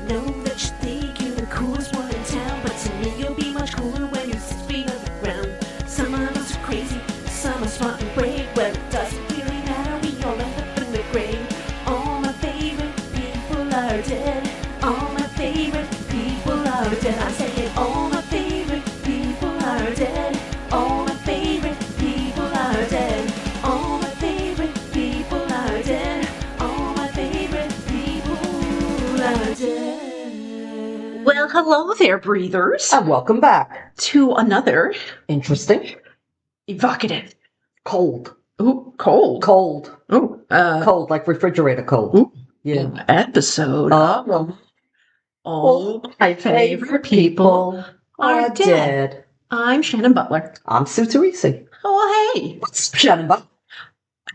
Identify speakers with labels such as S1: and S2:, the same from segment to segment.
S1: know that you think you're the coolest one in town, but to me you'll be much cooler when you're 6 feet underground. Some of us are crazy, some are smart and brave. Well, it doesn't really matter, we all end up in the grave. All my favorite people are dead. All my favorite people are dead. I say it, all my favorite people are dead. All my favorite people are dead. All my favorite people are dead. All my favorite people are dead. Well, hello there, breathers.
S2: And welcome back.
S1: To another
S2: Interesting.
S1: evocative.
S2: Cold.
S1: Ooh, cold.
S2: Cold.
S1: Ooh,
S2: Cold, like refrigerator cold.
S1: Ooh.
S2: Yeah.
S1: Episode. All
S2: My
S1: favorite people are dead. I'm Shannon Butler.
S2: I'm S2-E37.
S1: Oh, hey.
S2: What's Shannon Butler?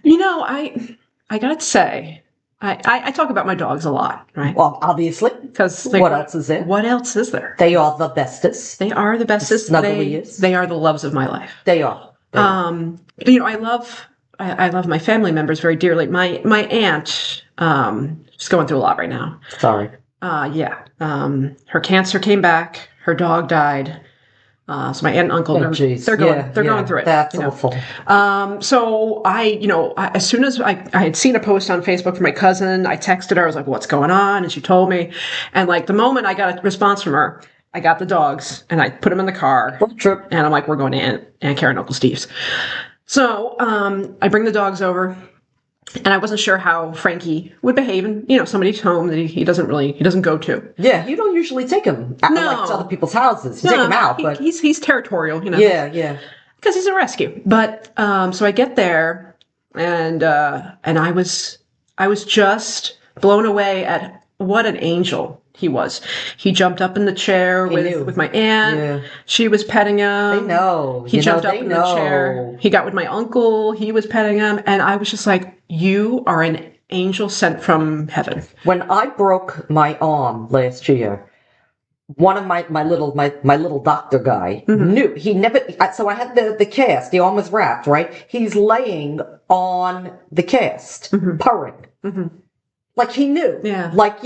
S1: You know, I gotta say, I talk about my dogs a lot, right?
S2: Well, obviously.
S1: Because
S2: What else is there?
S1: What else is there?
S2: They are the bestest.
S1: They are the bestest.
S2: Snuggliest.
S1: They are the loves of my life.
S2: They are.
S1: You know, I love my family members very dearly. My aunt, she's going through a lot right now.
S2: Sorry.
S1: Yeah. Her cancer came back. Her dog died. So my aunt and uncle, they're going through it.
S2: That's awful.
S1: So as soon as I had seen a post on Facebook from my cousin, I texted her. I was like, "What's going on?" And she told me. And like the moment I got a response from her, I got the dogs and I put them in the car.
S2: Road trip.
S1: And I'm like, "We're going to Aunt Karen and Uncle Steve's." So I bring the dogs over. And I wasn't sure how Frankie would behave in, somebody's home that he doesn't go to.
S2: Yeah, you don't usually take him to other people's houses. You take him out, but
S1: he's territorial,
S2: Yeah.
S1: Because he's a rescue. But so I get there, and I was just blown away at what an angel he was. He jumped up in the chair with my aunt. Yeah. She was petting him.
S2: They know.
S1: He jumped up in the chair. He got with my uncle. He was petting him. And I was just like, you are an angel sent from heaven.
S2: When I broke my arm last year, one of my little doctor guy knew. He never. So I had the cast. The arm was wrapped, right? He's laying on the cast, purring. Mm-hmm. Like he knew.
S1: Yeah.
S2: Like,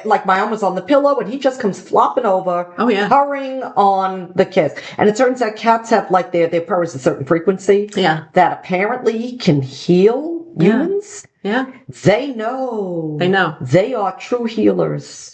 S2: like my arm was on the pillow and he just comes flopping over.
S1: Oh, yeah.
S2: Purring on the cast. And it turns out cats have like their purr is a certain frequency.
S1: Yeah.
S2: That apparently can heal humans.
S1: Yeah.
S2: They know. They are true healers.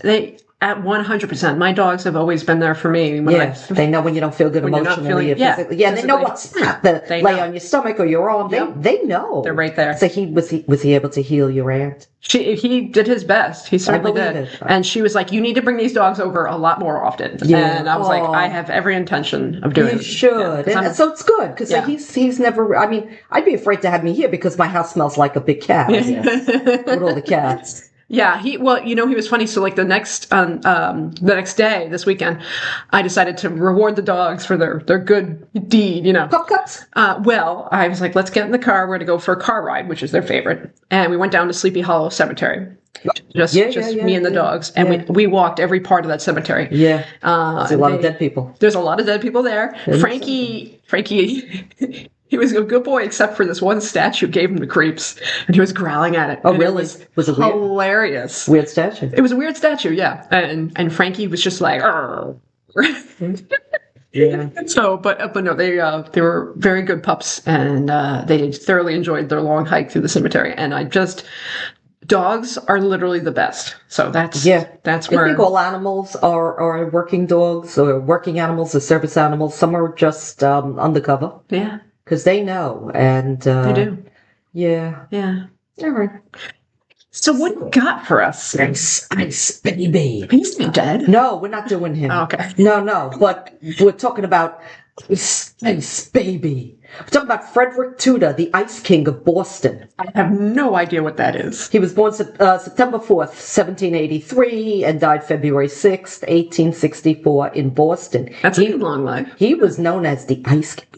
S1: At 100%. My dogs have always been there for me.
S2: They know when you don't feel good emotionally or physically. Yeah, they know what's that. They lay on your stomach or your arm.
S1: Yep.
S2: They know.
S1: They're right there.
S2: So was he able to heal your aunt?
S1: He did his best. He certainly did.
S2: It.
S1: And she was like, "You need to bring these dogs over a lot more often." Yeah. And I was like, "I have every intention of doing it."
S2: You should. Yeah, and so it's good because he's never. I mean, I'd be afraid to have me here because my house smells like a big cat. I guess, with all the cats.
S1: Yeah, he was funny. So like the next day, this weekend, I decided to reward the dogs for their good deed,
S2: Pup cups?
S1: Well, I was like, let's get in the car. We're going to go for a car ride, which is their favorite. And we went down to Sleepy Hollow Cemetery. Just me and the dogs. And we walked every part of that cemetery.
S2: Yeah. There's a lot of dead people.
S1: There's a lot of dead people there. Frankie, he was a good boy, except for this one statue gave him the creeps, and he was growling at it.
S2: Oh, really?
S1: Was it
S2: hilarious? Weird statue.
S1: It was a weird statue, yeah. And Frankie was just like,
S2: yeah.
S1: So, but no, they were very good pups, and they thoroughly enjoyed their long hike through the cemetery. And dogs are literally the best. So that's where
S2: I think all animals are working dogs or working animals or service animals. Some are just undercover.
S1: Yeah.
S2: Because they know, and
S1: they do.
S2: Yeah.
S1: Yeah.
S2: All right.
S1: So what you got for us?
S2: Ice baby.
S1: He's not dead.
S2: No, we're not doing him.
S1: Oh, okay.
S2: No. But we're talking about Ice baby. We're talking about Frederic Tudor, the Ice King of Boston.
S1: I have no idea what that is.
S2: He was born September 4th, 1783, and died February 6th, 1864, in Boston.
S1: That's a long life.
S2: He was known as the Ice King.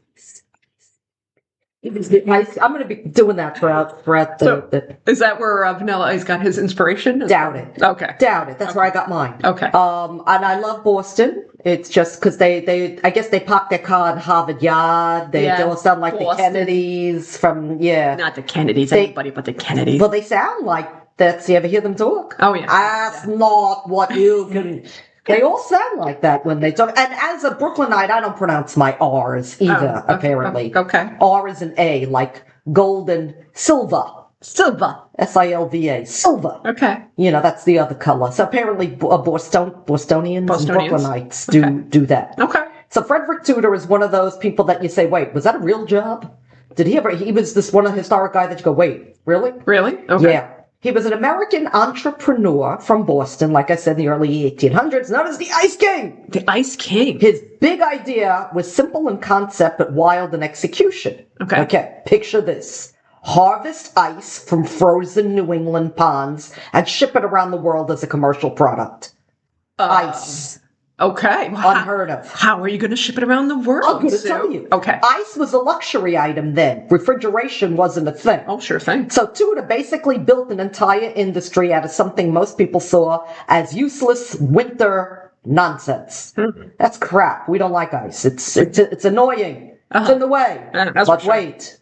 S2: I'm going to be doing that throughout the.
S1: Is that where Vanilla Ice got his inspiration?
S2: Doubt it.
S1: Okay.
S2: Doubt it. That's where I got mine.
S1: Okay.
S2: And I love Boston. It's just because I guess they parked their car in Harvard Yard. They all sound like Boston. The Kennedys from,
S1: Not the Kennedys, anybody but the Kennedys.
S2: Well, they sound like That's, you ever hear them talk?
S3: Oh, yeah.
S2: That's not what you can. They all sound like that when they talk. And as a Brooklynite, I don't pronounce my R's either, apparently.
S3: Okay.
S2: R is an A, like gold and silver.
S3: Silva.
S2: Silva. Silver.
S3: Okay.
S2: You know, that's the other color. So apparently Bostonians and Brooklynites do that.
S3: Okay.
S2: So Frederic Tudor is one of those people that you say, wait, was that a real job? Did he ever, he was this one historic guy that you go, wait, really?
S3: Really? Okay.
S2: Yeah. He was an American entrepreneur from Boston, like I said, in the early 1800s, known as the Ice King.
S3: The Ice King.
S2: His big idea was simple in concept, but wild in execution.
S3: Okay.
S2: Okay, picture this. Harvest ice from frozen New England ponds and ship it around the world as a commercial product. Ice.
S3: Okay.
S2: Unheard of.
S3: How are you going to ship it around the world?
S2: I'm going to tell you.
S3: Okay.
S2: Ice was a luxury item then. Refrigeration wasn't a thing.
S3: Oh, sure thing.
S2: So Tudor basically built an entire industry out of something most people saw as useless winter nonsense. That's crap. We don't like ice. It's annoying. It's in the way. But wait.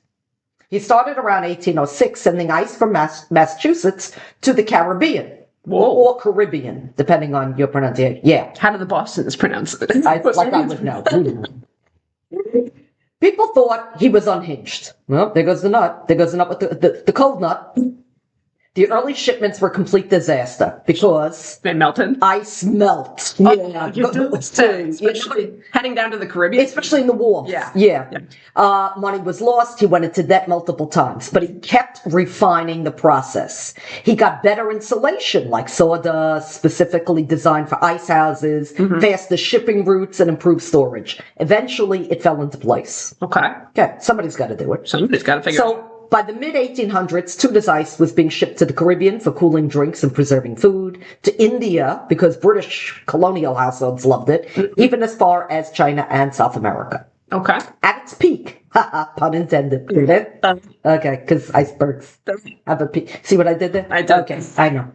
S2: He started around 1806 sending ice from Massachusetts to the Caribbean. Or Caribbean, depending on your pronunciation. Yeah.
S3: How do the Bostons pronounce it?
S2: I would know. People thought he was unhinged. Well, there goes the nut. There goes the nut with the cold nut. The early shipments were a complete disaster because
S3: they melted.
S2: Ice melts.
S3: Yeah, especially heading down to the Caribbean,
S2: especially in the warmth. Yeah. Money was lost. He went into debt multiple times, but he kept refining the process. He got better insulation, like sawdust, specifically designed for ice houses, faster shipping routes, and improved storage. Eventually, it fell into place. Okay, somebody's got to do it.
S3: Somebody's got to figure it out.
S2: By the mid-1800s, Tudor's ice was being shipped to the Caribbean for cooling drinks and preserving food, to India, because British colonial households loved it, even as far as China and South America.
S3: Okay.
S2: At its peak, pun intended. Okay, because icebergs have a peak. See what I did there?
S3: I did.
S2: Okay, I know.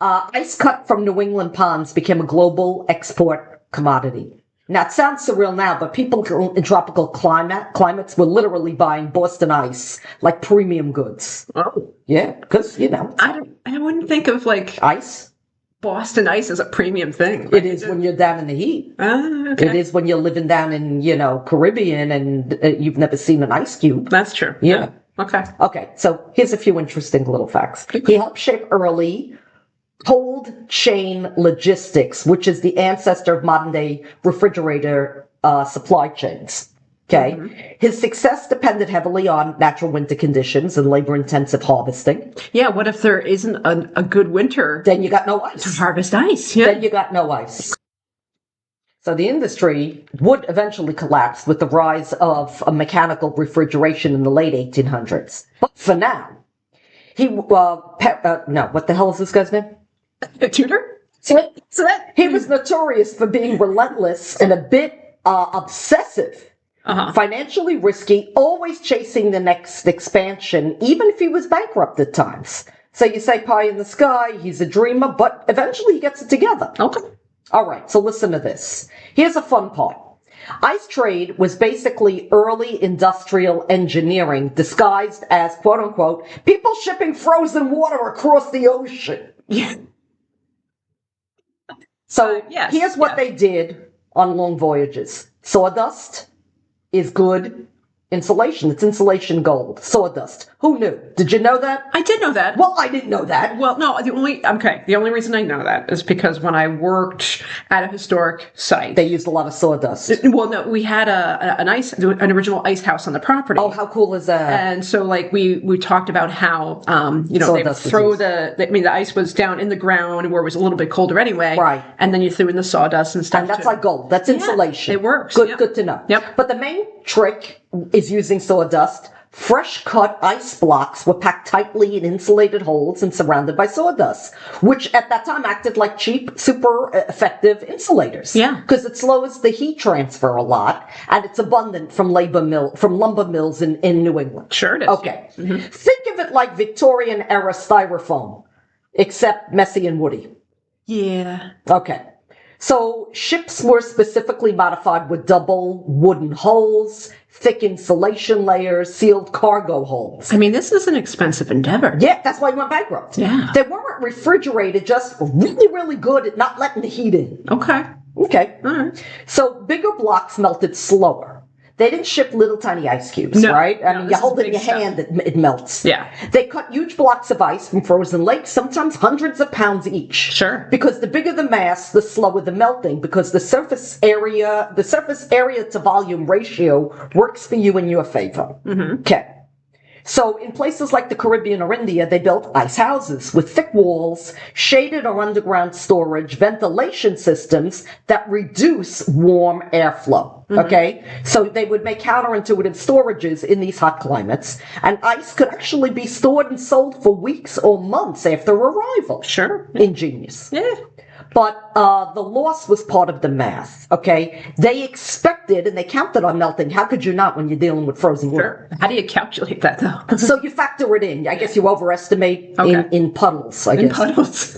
S2: Ice cut from New England ponds became a global export commodity. Now, it sounds surreal now, but people in tropical climates were literally buying Boston ice like premium goods.
S3: Oh.
S2: Yeah, because, you know.
S3: I wouldn't think of, like,
S2: ice.
S3: Boston ice as a premium thing.
S2: It is when you're down in the heat.
S3: Okay.
S2: It is when you're living down in, Caribbean and you've never seen an ice cube.
S3: That's true.
S2: Yeah.
S3: Okay,
S2: so here's a few interesting little facts. He helped shape early cold chain logistics, which is the ancestor of modern day refrigerator supply chains. Okay. His success depended heavily on natural winter conditions and labor intensive harvesting.
S3: Yeah. What if there isn't a good winter?
S2: Then you got no ice.
S3: To harvest ice. Yeah.
S2: Then you got no ice. So the industry would eventually collapse with the rise of mechanical refrigeration in the late 1800s. But for now, what the hell is this guy's name?
S3: Tudor?
S2: He was notorious for being relentless and a bit obsessive, financially risky, always chasing the next expansion, even if he was bankrupt at times. So you say pie in the sky, he's a dreamer, but eventually he gets it together.
S3: Okay.
S2: All right, so listen to this. Here's a fun part. Ice trade was basically early industrial engineering disguised as, quote unquote, people shipping frozen water across the ocean.
S3: Yeah.
S2: So here's what they did on long voyages. Sawdust is good insulation. It's insulation gold. Sawdust. Who knew? Did you know that?
S3: I did know that.
S2: Well, I didn't know that.
S3: Well, no, the only reason I know that is because when I worked at a historic site,
S2: they used a lot of sawdust.
S3: Well, no, we had an original ice house on the property.
S2: Oh, how cool is that?
S3: And so, like, we talked about how, they would throw the ice was down in the ground where it was a little bit colder anyway.
S2: Right.
S3: And then you threw in the sawdust and stuff.
S2: And that's like gold. That's insulation.
S3: It works.
S2: Good to know.
S3: Yep.
S2: But the main trick is using sawdust. Fresh cut ice blocks were packed tightly in insulated holes and surrounded by sawdust, which at that time acted like cheap, super effective insulators.
S3: Yeah.
S2: Because it slows the heat transfer a lot, and it's abundant from lumber mills in New England.
S3: Sure it is.
S2: Okay. Mm-hmm. Think of it like Victorian era styrofoam, except messy and woody.
S3: Yeah.
S2: Okay. So ships were specifically modified with double wooden hulls, thick insulation layers, sealed cargo holds.
S3: I mean, this is an expensive endeavor.
S2: Yeah, that's why you went bankrupt.
S3: Yeah.
S2: They weren't refrigerated, just really, really good at not letting the heat in.
S3: Okay.
S2: Okay.
S3: All right.
S2: So bigger blocks melted slower. They didn't ship little tiny ice cubes,
S3: No,
S2: right? I
S3: no,
S2: mean,
S3: this
S2: you hold
S3: is
S2: it in your
S3: big stuff.
S2: hand, it melts.
S3: Yeah.
S2: They cut huge blocks of ice from frozen lakes, sometimes hundreds of pounds each.
S3: Sure.
S2: Because the bigger the mass, the slower the melting, because the surface area to volume ratio works for you in your favor.
S3: Mm-hmm.
S2: Okay. So in places like the Caribbean or India, they built ice houses with thick walls, shaded or underground storage, ventilation systems that reduce warm airflow.
S3: Mm-hmm.
S2: Okay? So they would make counterintuitive storages in these hot climates, and ice could actually be stored and sold for weeks or months after arrival.
S3: Sure.
S2: Ingenious.
S3: Yeah.
S2: But the loss was part of the math, okay? They expected and they counted on melting. How could you not when you're dealing with frozen water?
S3: Sure. How do you calculate that, though?
S2: So you factor it in. I guess you overestimate in puddles, I guess.
S3: In puddles.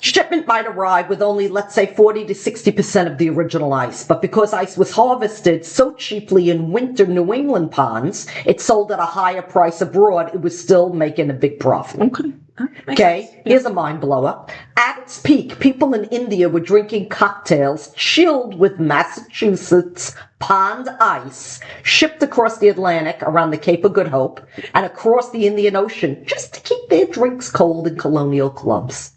S2: Shipment might arrive with only, let's say, 40 to 60% of the original ice. But because ice was harvested so cheaply in winter New England ponds, it sold at a higher price abroad. It was still making a big profit.
S3: Okay.
S2: Okay, here's a mind blower. At its peak, people in India were drinking cocktails chilled with Massachusetts pond ice, shipped across the Atlantic around the Cape of Good Hope and across the Indian Ocean just to keep their drinks cold in colonial clubs.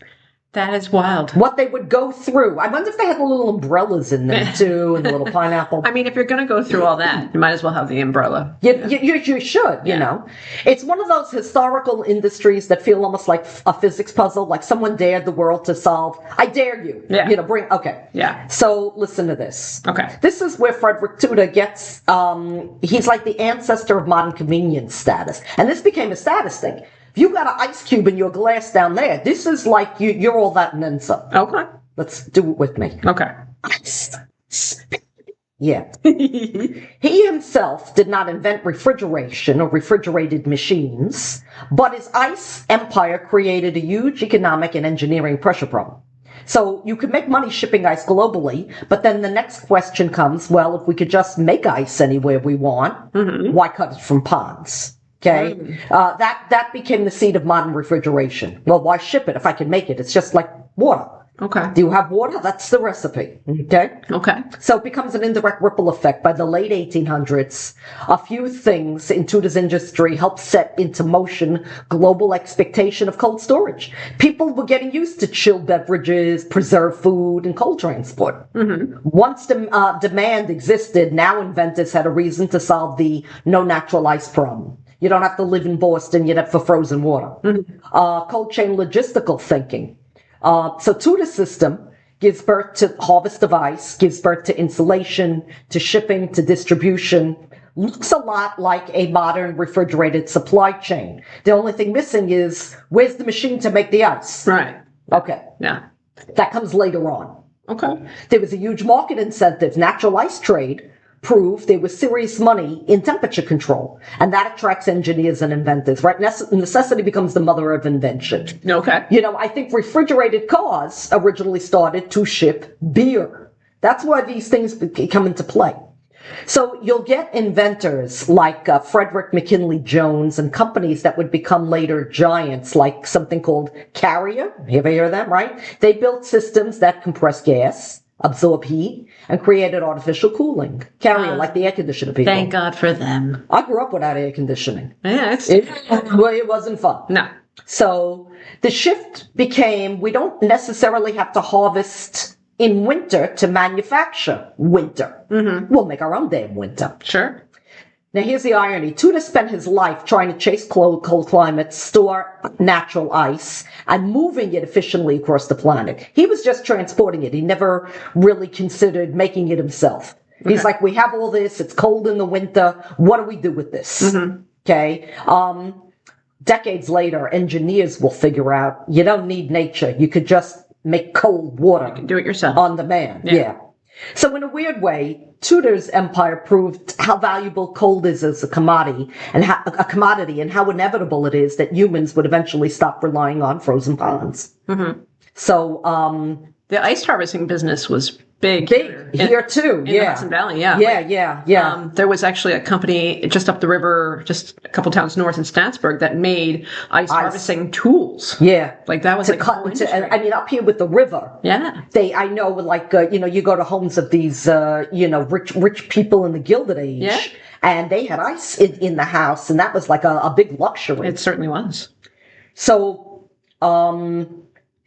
S3: That is wild.
S2: What they would go through. I wonder if they had the little umbrellas in them too, and the little pineapple.
S3: I mean, if you're going to go through all that, you might as well have the umbrella.
S2: You should, you know. It's one of those historical industries that feel almost like a physics puzzle, like someone dared the world to solve. I dare you.
S3: Yeah.
S2: You know, okay.
S3: Yeah.
S2: So listen to this.
S3: Okay.
S2: This is where Frederic Tudor gets, he's like the ancestor of modern convenience status. And this became a status thing. If you got an ice cube in your glass down there, this is like you're all that and then some.
S3: Okay.
S2: Let's do it with me.
S3: Okay.
S2: Ice. Yeah. He himself did not invent refrigeration or refrigerated machines, but his ice empire created a huge economic and engineering pressure problem. So you could make money shipping ice globally, but then the next question comes, well, if we could just make ice anywhere we want, why cut it from ponds? Okay, that became the seed of modern refrigeration. Well, why ship it if I can make it? It's just like water.
S3: Okay.
S2: Do you have water? That's the recipe. Okay?
S3: Okay.
S2: So it becomes an indirect ripple effect. By the late 1800s, a few things in Tudor's industry helped set into motion global expectation of cold storage. People were getting used to chilled beverages, preserved food, and cold transport. Once demand existed, now inventors had a reason to solve the no natural ice problem. You don't have to live in Boston, you'd have for frozen water. Cold chain logistical thinking. So Tudor's system gives birth to harvest of ice, gives birth to insulation, to shipping, to distribution. Looks a lot like a modern refrigerated supply chain. The only thing missing is, where's the machine to make the ice?
S3: Right.
S2: Okay.
S3: Yeah.
S2: That comes later on.
S3: Okay.
S2: There was a huge market incentive. Natural ice trade proved there was serious money in temperature control. And that attracts engineers and inventors, right? Necessity becomes the mother of invention.
S3: Okay.
S2: You know, I think refrigerated cars originally started to ship beer. That's why these things come into play. So you'll get inventors like Frederick McKinley Jones and companies that would become later giants, like something called Carrier. You ever hear of them, right? They built systems that compress gas, absorb heat, and created artificial cooling. Carrier, like the air conditioner people.
S3: Thank God for them.
S2: I grew up without air conditioning.
S3: Yeah,
S2: It wasn't fun.
S3: No.
S2: So the shift became, we don't necessarily have to harvest in winter to manufacture winter. We'll make our own damn winter.
S3: Sure.
S2: Now here's the irony. Tudor spent his life trying to chase cold climates, store natural ice, and moving it efficiently across the planet. He was just transporting it. He never really considered making it himself. He's like, we have all this, it's cold in the winter, what do we do with this? Okay. Decades later, engineers will figure out, you don't need nature, you could just make cold water.
S3: You can do it yourself.
S2: On demand, yeah. So in a weird way, Tudor's empire proved how valuable cold is as a commodity and how inevitable it is that humans would eventually stop relying on frozen ponds. So,
S3: The ice harvesting business was big
S2: here too.
S3: In the Hudson Valley, yeah.
S2: Yeah.
S3: There was actually a company just up the river, just a couple towns north in Stansburg, that made ice harvesting tools.
S2: Yeah.
S3: Like that was
S2: to cut into, I mean, up here with the river.
S3: Yeah.
S2: I know, like, you go to homes of these, rich people in the Gilded Age.
S3: Yeah.
S2: And they had ice in the house, and that was like a big luxury.
S3: It certainly was.
S2: So,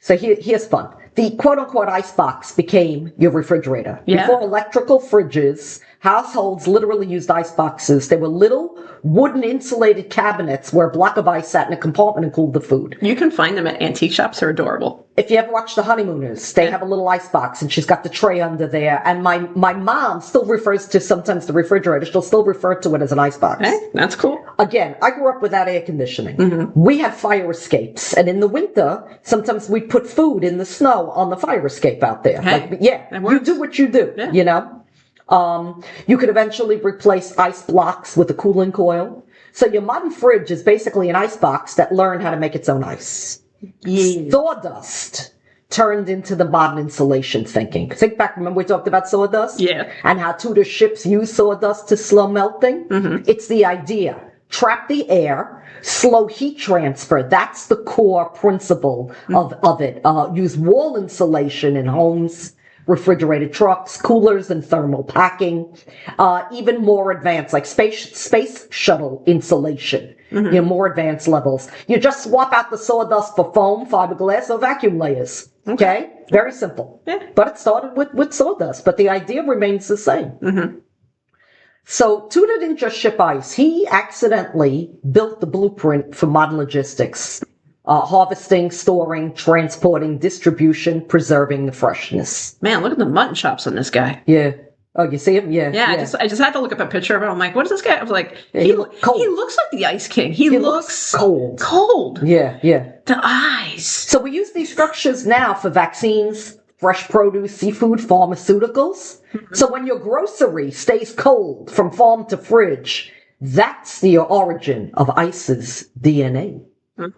S2: here's fun. The quote-unquote icebox became your refrigerator.
S3: Yeah.
S2: Before electrical fridges, households literally used ice boxes. They were little wooden insulated cabinets where a block of ice sat in a compartment and cooled the food.
S3: You can find them at antique shops. They're adorable.
S2: If you ever watch The Honeymooners, they have a little ice box, and she's got the tray under there. And my mom still refers to sometimes the refrigerator. She'll still refer to it as an ice box.
S3: Hey, that's cool.
S2: Again, I grew up without air conditioning. We had fire escapes, and in the winter, sometimes we'd put food in the snow on the fire escape out there.
S3: Hey,
S2: you do what you do, you know? You could eventually replace ice blocks with a cooling coil. So your modern fridge is basically an ice box that learned how to make its own ice. Yeah. Sawdust turned into the modern insulation thinking. Think back, remember we talked about sawdust?
S3: Yeah.
S2: And how Tudor ships use sawdust to slow melting? It's the idea. Trap the air, slow heat transfer. That's the core principle of it. Use wall insulation in homes, refrigerated trucks, coolers, and thermal packing. Even more advanced, like space shuttle insulation. More advanced levels. You just swap out the sawdust for foam, fiberglass, or vacuum layers. Okay? Very simple.
S3: Yeah.
S2: But it started with sawdust, but the idea remains the same. So Tudor didn't just ship ice. He accidentally built the blueprint for modern logistics. Harvesting, storing, transporting, distribution, preserving the freshness.
S3: Man, look at the mutton chops on this guy.
S2: Yeah. Oh, you see him? Yeah.
S3: Yeah. I just had to look up a picture of him. I'm like, what is this guy? I was like, he looks like the Ice King. He looks
S2: cold.
S3: Cold.
S2: Yeah.
S3: The eyes.
S2: So we use these structures now for vaccines, fresh produce, seafood, pharmaceuticals. So when your grocery stays cold from farm to fridge, that's the origin of ice's DNA.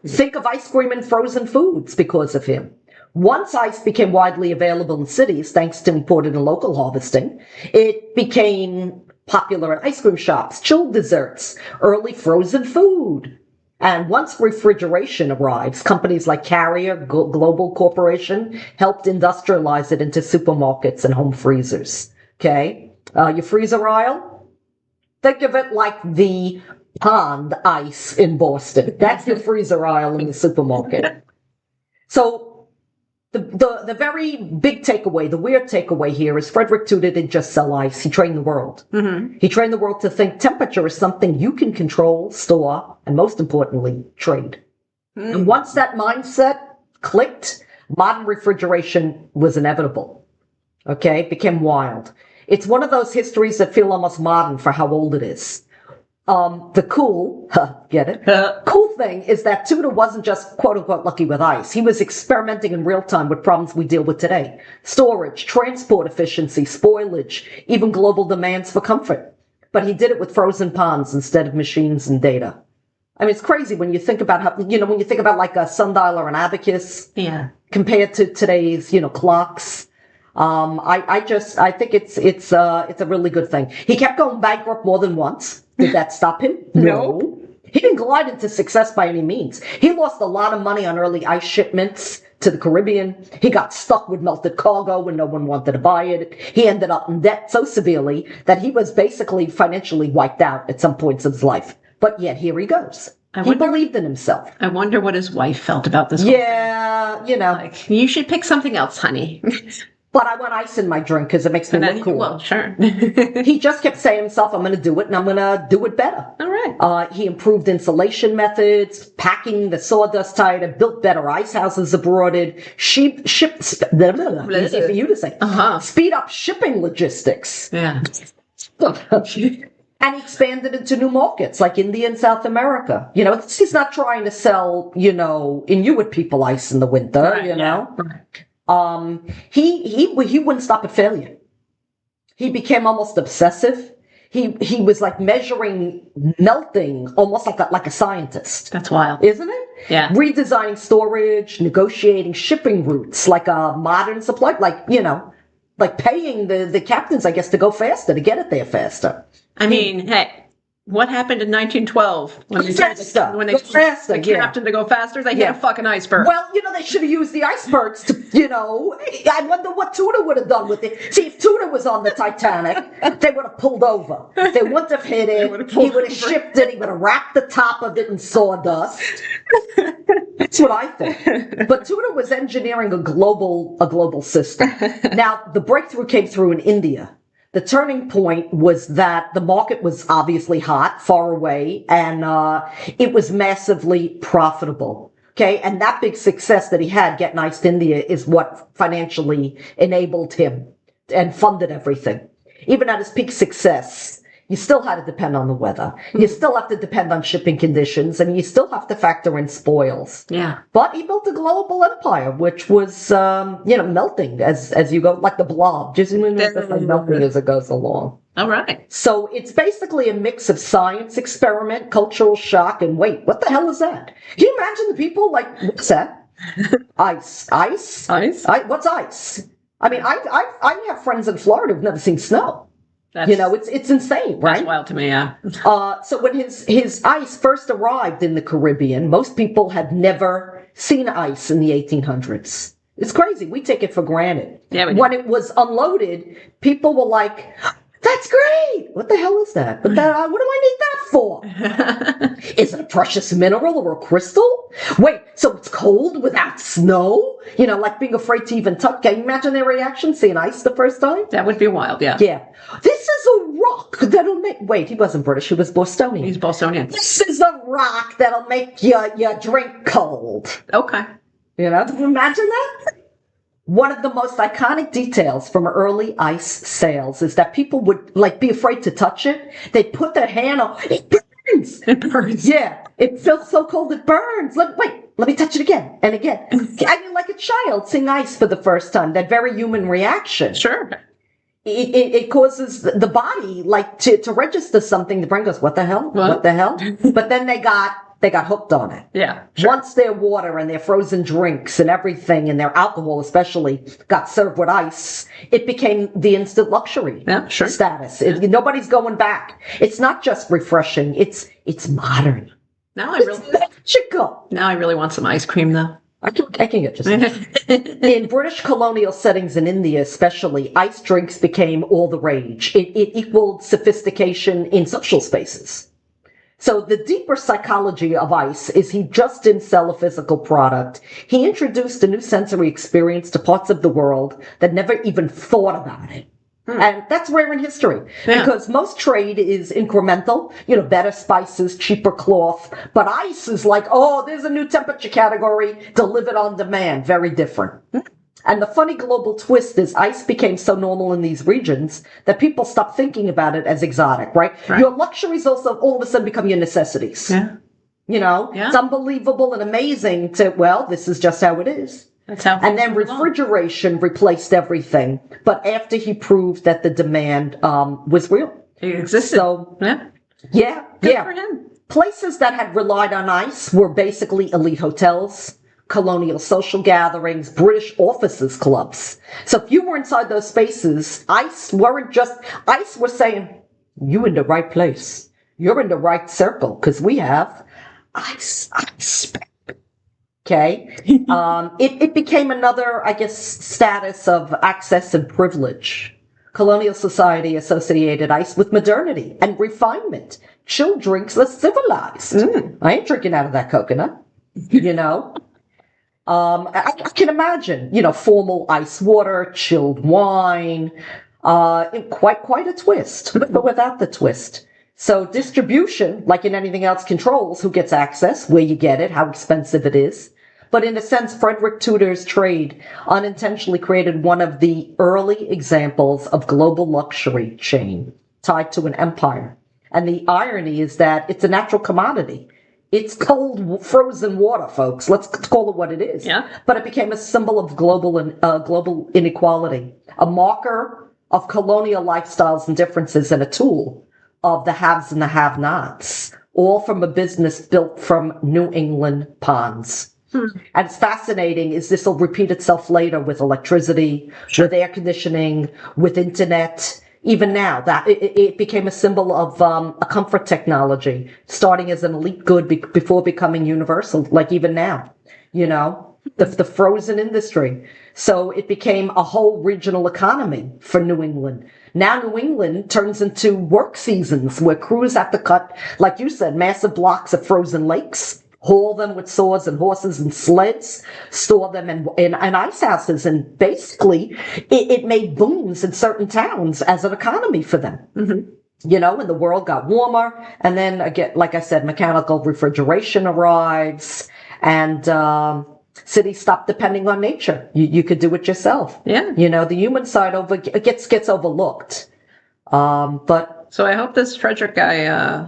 S2: Think of ice cream and frozen foods because of him. Once ice became widely available in cities, thanks to imported and local harvesting, it became popular in ice cream shops, chilled desserts, early frozen food. And once refrigeration arrives, companies like Carrier Global Corporation helped industrialize it into supermarkets and home freezers. Okay? Your freezer aisle? Think of it like the pond ice in Boston. That's your freezer aisle in the supermarket. So the very big takeaway, the weird takeaway here is Frederic Tudor didn't just sell ice. He trained the world. He trained the world to think temperature is something you can control, store, and most importantly, trade. And once that mindset clicked, modern refrigeration was inevitable. Okay? It became wild. It's one of those histories that feel almost modern for how old it is. The cool, get it? Cool thing is that Tudor wasn't just quote-unquote lucky with ice. He was experimenting in real time with problems we deal with today. Storage, transport efficiency, spoilage, even global demands for comfort. But he did it with frozen ponds instead of machines and data. I mean, it's crazy when you think about how, when you think about like a sundial or an abacus.
S3: Yeah.
S2: Compared to today's, clocks. I think it's a really good thing. He kept going bankrupt more than once. Did that stop him? No. He didn't glide into success by any means. He lost a lot of money on early ice shipments to the Caribbean. He got stuck with melted cargo when no one wanted to buy it. He ended up in debt so severely that he was basically financially wiped out at some points of his life. But yet here he goes. He believed in himself.
S3: I wonder what his wife felt about this.
S2: Yeah,
S3: Like, you should pick something else, honey.
S2: But I want ice in my drink because it makes me look cool.
S3: Well, sure.
S2: He just kept saying to himself, I'm going to do it, and I'm going to do it better.
S3: All right.
S2: He improved insulation methods, packing the sawdust tighter, built better ice houses abroad, easy for you to say. Speed up shipping logistics.
S3: Yeah.
S2: And he expanded into new markets like India and South America. He's not trying to sell, Inuit people ice in the winter,
S3: Right.
S2: He wouldn't stop at failure. He became almost obsessive. he was like measuring melting almost like a scientist.
S3: That's wild.
S2: Isn't it?
S3: Yeah.
S2: Redesigning storage, negotiating shipping routes like a modern supply, like paying the captains, I guess, to go faster, to get it there faster.
S3: I mean, hey, what happened in 1912 when they told the captain to go faster? They hit a fucking iceberg.
S2: Well, they should have used the icebergs to, I wonder what Tudor would have done with it. See, if Tudor was on the Titanic, they would have pulled over. They wouldn't have hit it. He would have shipped it. He would have wrapped the top of it in sawdust. That's what I think. But Tudor was engineering a global system. Now, the breakthrough came through in India. The turning point was that the market was obviously hot, far away, and it was massively profitable. Okay, and that big success that he had getting Iced India is what financially enabled him and funded everything. Even at his peak success, you still had to depend on the weather. You still have to depend on shipping conditions, and you still have to factor in spoils.
S3: Yeah.
S2: But he built a global empire, which was, melting as you go, like the blob, just melting as it goes along.
S3: All right.
S2: So it's basically a mix of science experiment, cultural shock, and wait, what the hell is that? Can you imagine the people like, what's that? Ice.
S3: Ice?
S2: What's ice? I mean, I have friends in Florida who've never seen snow. It's insane, right?
S3: That's wild to me, yeah.
S2: So when his ice first arrived in the Caribbean, most people had never seen ice in the 1800s. It's crazy. We take it for granted.
S3: Yeah,
S2: when it was unloaded, people were like, that's great. What the hell is that? But what do I need that for? Is it a precious mineral or a crystal? Wait, so it's cold without snow? Like being afraid to even touch. Can you imagine their reaction seeing ice the first time?
S3: That would be wild, yeah.
S2: Yeah. This is a rock that'll make... Wait, he wasn't British. He was Bostonian.
S3: He's Bostonian.
S2: This is a rock that'll make your drink cold.
S3: Okay.
S2: Imagine that? One of the most iconic details from early ice sales is that people would be afraid to touch it. They'd put their hand on it. Burns.
S3: It burns.
S2: Yeah. It feels so cold it burns. Let me touch it again and again. I mean, like a child seeing ice for the first time. That very human reaction.
S3: Sure.
S2: It causes the body to register something. The brain goes, what the hell? What the hell? But then they got hooked on it.
S3: Yeah. Sure.
S2: Once their water and their frozen drinks and everything and their alcohol especially got served with ice, it became the instant luxury status. Nobody's going back. It's not just refreshing. It's modern. It's magical.
S3: Now I really want some ice cream, though.
S2: I can get you some. In British colonial settings in India especially, ice drinks became all the rage. It equaled sophistication in social spaces. So the deeper psychology of ice is he just didn't sell a physical product. He introduced a new sensory experience to parts of the world that never even thought about it. And that's rare in history because most trade is incremental, better spices, cheaper cloth. But ice is like, oh, there's a new temperature category delivered on demand. Very different. And the funny global twist is ice became so normal in these regions that people stopped thinking about it as exotic, right? Your luxuries also all of a sudden become your necessities.
S3: Yeah.
S2: It's unbelievable and amazing this is just how it is.
S3: That's how.
S2: And then refrigeration replaced everything. But after he proved that the demand was real.
S3: It existed.
S2: So, yeah.
S3: Good for him.
S2: Places that had relied on ice were basically elite hotels, colonial social gatherings, British officers clubs. So if you were inside those spaces, ice was saying, you in the right place. You're in the right circle because we have ice. Okay. It became another, I guess, status of access and privilege. Colonial society associated ice with modernity and refinement. Chilled drinks less civilized. I ain't drinking out of that coconut. I can imagine, formal ice water, chilled wine, quite a twist, but without the twist. So distribution, like in anything else, controls who gets access, where you get it, how expensive it is. But in a sense, Frederic Tudor's trade unintentionally created one of the early examples of global luxury chain tied to an empire. And the irony is that it's a natural commodity. It's cold, frozen water, folks. Let's call it what it is.
S3: Yeah.
S2: But it became a symbol of global inequality, a marker of colonial lifestyles and differences, and a tool of the haves and the have-nots, all from a business built from New England ponds. And it's fascinating is this will repeat itself later with electricity, with air conditioning, with internet. Even now, that it became a symbol of a comfort technology, starting as an elite good before becoming universal, like even now, the frozen industry. So it became a whole regional economy for New England. Now New England turns into work seasons where crews have to cut, like you said, massive blocks of frozen lakes, haul them with saws and horses and sleds, store them in ice houses, and basically it made booms in certain towns as an economy for them. And the world got warmer, and then again, like I said, mechanical refrigeration arrives, and cities stop depending on nature. You could do it yourself.
S3: Yeah.
S2: The human side gets overlooked. But
S3: so I hope this Frederic guy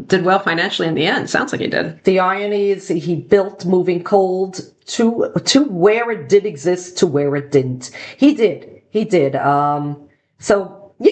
S3: did well financially in the end. Sounds like he did.
S2: The irony is he built moving cold to where it did exist to where it didn't. He did. So yeah,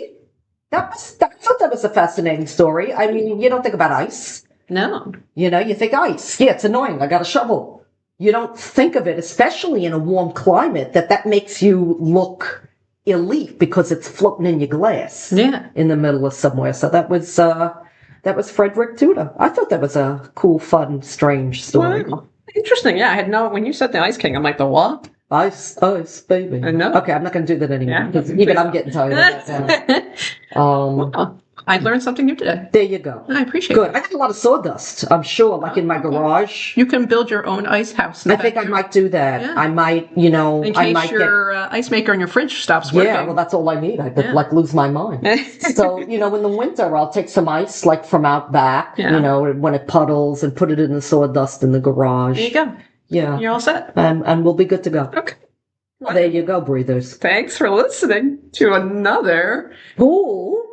S2: I thought that was a fascinating story. I mean, you don't think about ice.
S3: No.
S2: You think ice. Yeah, it's annoying. I got a shovel. You don't think of it, especially in a warm climate, that makes you look elite because it's floating in your glass.
S3: Yeah.
S2: In the middle of somewhere. So that was Frederic Tudor. I thought that was a cool, fun, strange story.
S3: Wow. Interesting. Yeah, I had when you said the Ice King, I'm like, the what?
S2: Ice, baby.
S3: I know.
S2: Okay, I'm not going to do that anymore.
S3: Yeah,
S2: Because even I'm getting tired of that.
S3: Well, I learned something new today.
S2: There you go.
S3: I appreciate
S2: Good.
S3: it.
S2: I got a lot of sawdust, I'm sure, like in my garage.
S3: You can build your own ice house.
S2: I think I might do that.
S3: Yeah.
S2: I might,
S3: in case your ice maker in your fridge stops working.
S2: Yeah, well, that's all I need. I could lose my mind. So, in the winter, I'll take some ice, like from out back, when it puddles, and put it in the sawdust in the garage.
S3: There you go.
S2: Yeah.
S3: You're all set.
S2: And we'll be good to go.
S3: Okay.
S2: Well, there you go, breathers.
S3: Thanks for listening to another
S2: Cool,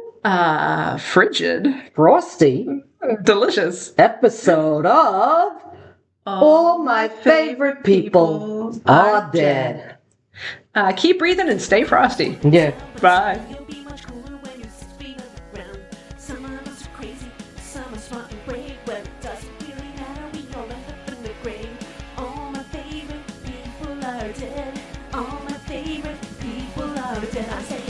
S3: frigid,
S2: frosty,
S3: delicious
S2: episode of All My Favorite People Are Dead.
S3: Keep breathing and stay frosty.
S2: Yeah.
S3: Bye.
S1: You'll be much cooler when you 6 feet underground. Some of us are crazy, some are smart and brave. Well, it doesn't really matter, we all end up in the grave. All my favorite people are dead. All my favorite people are dead. I said